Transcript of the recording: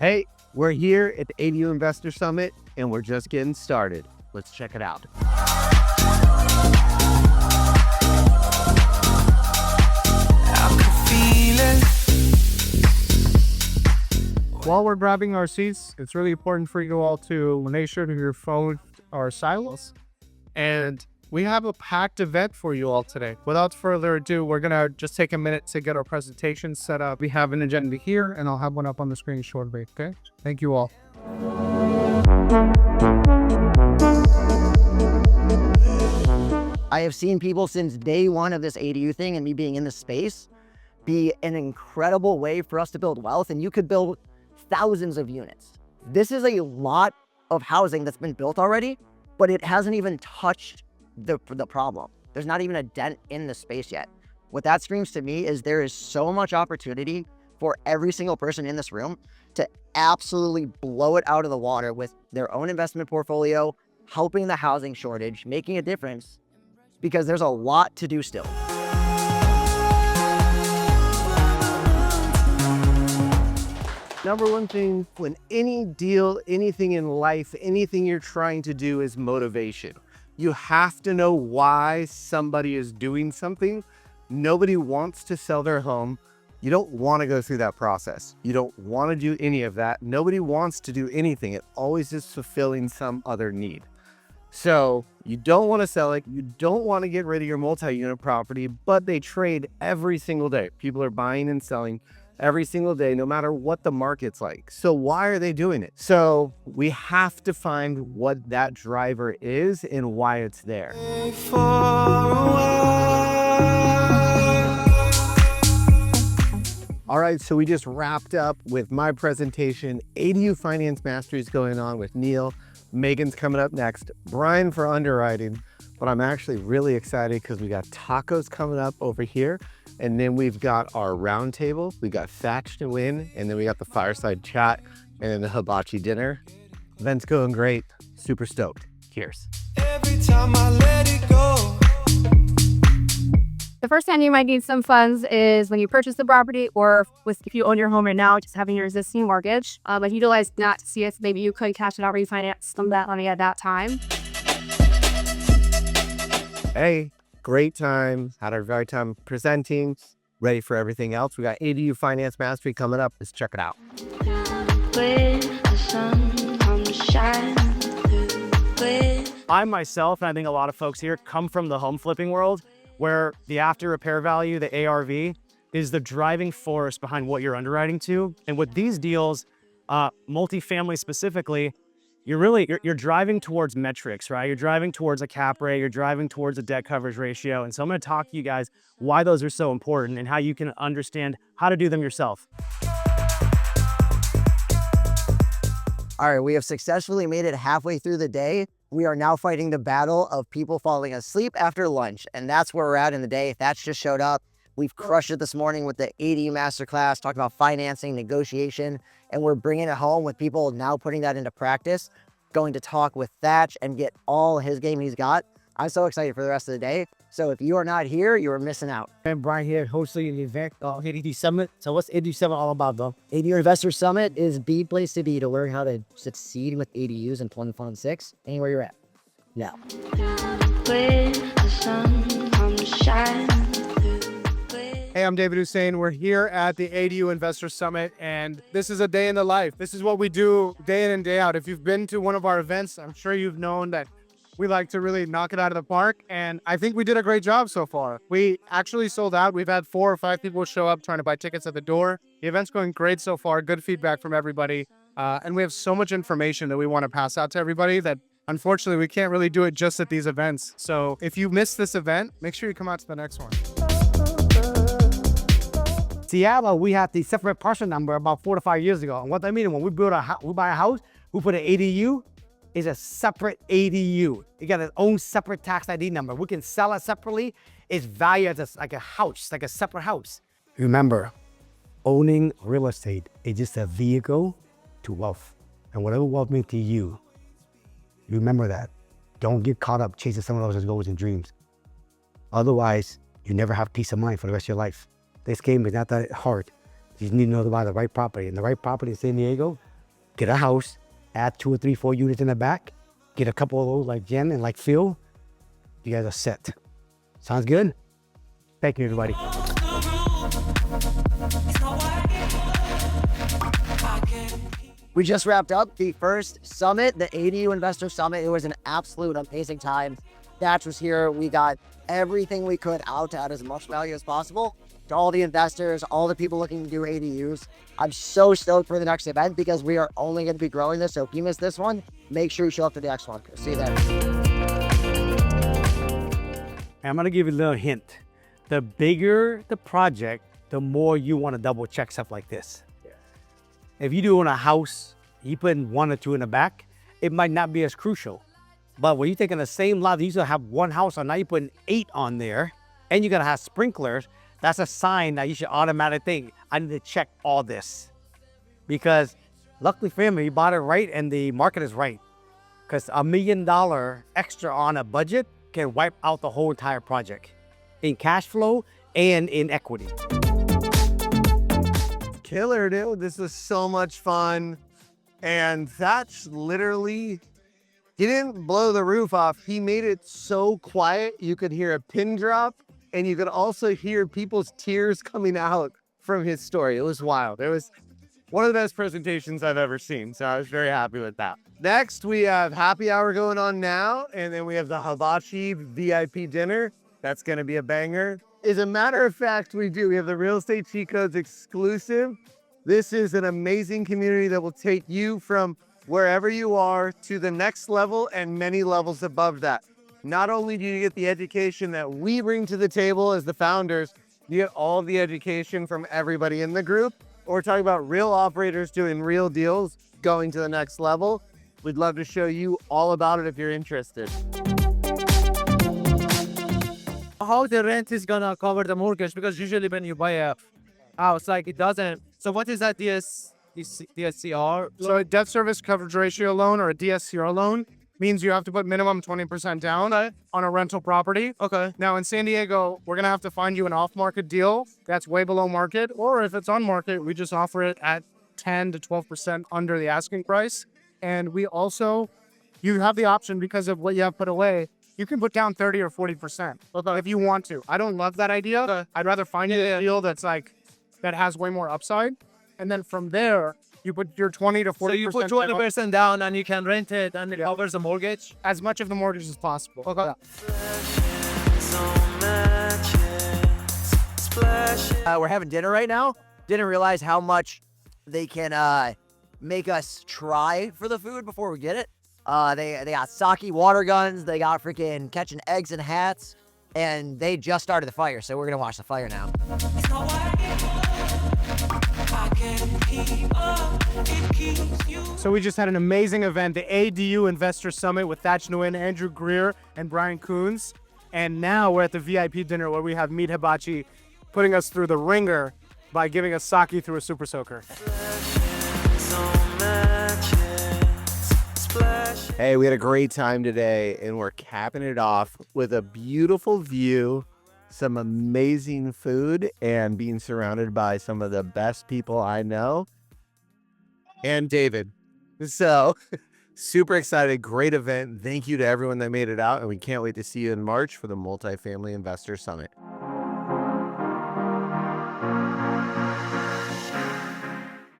Hey, we're here at the ADU Investor Summit, and we're just getting started. Let's check it out. While we're grabbing our seats, it's really important for you all to make sure that your phones are silent. And we have a packed event for you all today. Without further ado, we're going to just take a minute to get our presentation set up. We have an agenda here, and I'll have one up on the screen shortly, okay? Thank you all. I have seen people since day one of this ADU thing and me being in the space be an incredible way for us to build wealth, and you could build thousands of units. This is a lot of housing that's been built already, but it hasn't even touched the problem. There's not even a dent in the space yet. What that screams to me is there is so much opportunity for every single person in this room to absolutely blow it out of the water with their own investment portfolio, helping the housing shortage, making a difference, because there's a lot to do still. Number one thing, when any deal, anything in life, anything you're trying to do is motivation. You have to know why somebody is doing something. Nobody wants to sell their home. You don't want to go through that process. You don't want to do any of that. Nobody wants to do anything. It always is fulfilling some other need. So you don't want to sell it. You don't want to get rid of your multi-unit property, but they trade every single day. People are buying and selling every single day, no matter what the market's like. So why are they doing it? So we have to find what that driver is and why it's there. All right, so we just wrapped up with my presentation. ADU Finance Mastery is going on with Neil. Megan's coming up next. Brian for underwriting. But I'm actually really excited because we got tacos coming up over here. And then we've got our round table. We got Thach Nguyen, and then we got the fireside chat and then the hibachi dinner. Event's going great. Super stoked. Cheers. Every time I let it go. The first time you might need some funds is when you purchase the property, or if you own your home right now, just having your existing mortgage. If you utilize not to see it, maybe you could cash it out, refinance some of that money at that time. Hey, great time. Had our very time presenting. Ready for everything else. We got ADU Finance Mastery coming up. Let's check it out. I myself, and I think a lot of folks here, come from the home flipping world, where the after repair value, the ARV, is the driving force behind what you're underwriting to. And with these deals, multifamily specifically, you're driving towards metrics, right? You're driving towards a cap rate, you're driving towards a debt coverage ratio. And so I'm gonna talk to you guys why those are so important and how you can understand how to do them yourself. All right, we have successfully made it halfway through the day. We are now fighting the battle of people falling asleep after lunch, and that's where we're at in the day. Thach just showed up. We've crushed it this morning with the ADU Masterclass, talked about financing, negotiation, and we're bringing it home with people now putting that into practice, going to talk with Thach and get all his game he's got. I'm so excited for the rest of the day. So if you are not here, you are missing out. I'm Brian here, hosting the event, ADU Summit. So what's ADU Summit all about, though? ADU Investor Summit is the place to be to learn how to succeed with ADUs in 2026, anywhere you're at. Now. Hey, I'm David Hussein. We're here at the ADU Investor Summit, and this is a day in the life. This is what we do day in and day out. If you've been to one of our events, I'm sure you've known that we like to really knock it out of the park, and I think we did a great job so far. We actually sold out. We've had 4 or 5 people show up trying to buy tickets at the door. The event's going great so far. Good feedback from everybody, and we have so much information that we want to pass out to everybody that unfortunately we can't really do it just at these events. So if you missed this event, make sure you come out to the next one. Seattle, we had the separate parcel number about 4 to 5 years ago. And what I mean, when we build we buy a house, we put an ADU. It's a separate ADU. You got its own separate tax ID number. We can sell it separately. It's valued as like a house, like a separate house. Remember, owning real estate is just a vehicle to wealth. And whatever wealth means to you, remember that. Don't get caught up chasing someone else's goals and dreams. Otherwise, you never have peace of mind for the rest of your life. This game is not that hard. You just need to know about the right property. And the right property in San Diego get a house, add 2 or 3, 4 units in the back, get a couple of those like Jen and like Phil. You guys are set. Sounds good? Thank you, everybody. We just wrapped up the first summit, the ADU Investor Summit. It was an absolute amazing time. Thach was here. We got everything we could out to add as much value as possible to all the investors, all the people looking to do ADUs. I'm so stoked for the next event because we are only going to be growing this. So if you missed this one, make sure you show up to the next one. See you there. I'm going to give you a little hint. The bigger the project, the more you want to double check stuff like this. If you're doing a house, you put in 1 or 2 in the back, it might not be as crucial. But when you're taking the same lot, you used to have 1 house, and now you're putting 8 on there, and you're gonna have sprinklers, that's a sign that you should automatically think, I need to check all this. Because luckily for him, he bought it right and the market is right. Because $1 million extra on a budget can wipe out the whole entire project in cash flow and in equity. Killer, dude. This was so much fun. And Thach literally, he didn't blow the roof off. He made it so quiet. You could hear a pin drop and you could also hear people's tears coming out from his story. It was wild. It was one of the best presentations I've ever seen. So I was very happy with that. Next, we have happy hour going on now. And then we have the hibachi VIP dinner. That's going to be a banger. As a matter of fact, we have the Real Estate Cheat Codes exclusive. This is an amazing community that will take you from wherever you are to the next level and many levels above that. Not only do you get the education that we bring to the table as the founders, you get all the education from everybody in the group. We're talking about real operators doing real deals, going to the next level. We'd love to show you all about it if you're interested. How the rent is gonna cover the mortgage, because usually when you buy a house, like, it doesn't. So what is that DSCR? So a debt service coverage ratio loan or a DSCR loan means you have to put minimum 20% down on a rental property. Okay. Now in San Diego, we're gonna have to find you an off-market deal that's way below market, or if it's on market, we just offer it at 10 to 12% under the asking price. And we also, you have the option, because of what you have put away, you can put down 30 or 40% if you want to. I don't love that idea. Okay. I'd rather find you a deal that's like, that has way more upside. And then from there, you put your 20 to 40%. So you put 20% down and you can rent it and it covers the mortgage? As much of the mortgage as possible. Okay. We're having dinner right now. Didn't realize how much they can make us try for the food before we get it. They got sake water guns. They got freaking catching eggs and hats. And they just started the fire, so we're going to watch the fire now. So we just had an amazing event, the ADU Investor Summit with Thach Nguyen, Andrew Greer, and Brian Coons. And now we're at the VIP dinner where we have Meat Hibachi putting us through the ringer by giving us sake through a super soaker. Hey, we had a great time today, and we're capping it off with a beautiful view, some amazing food, and being surrounded by some of the best people I know, and David. So, super excited. Great event. Thank you to everyone that made it out, and we can't wait to see you in March for the Multifamily Investor Summit.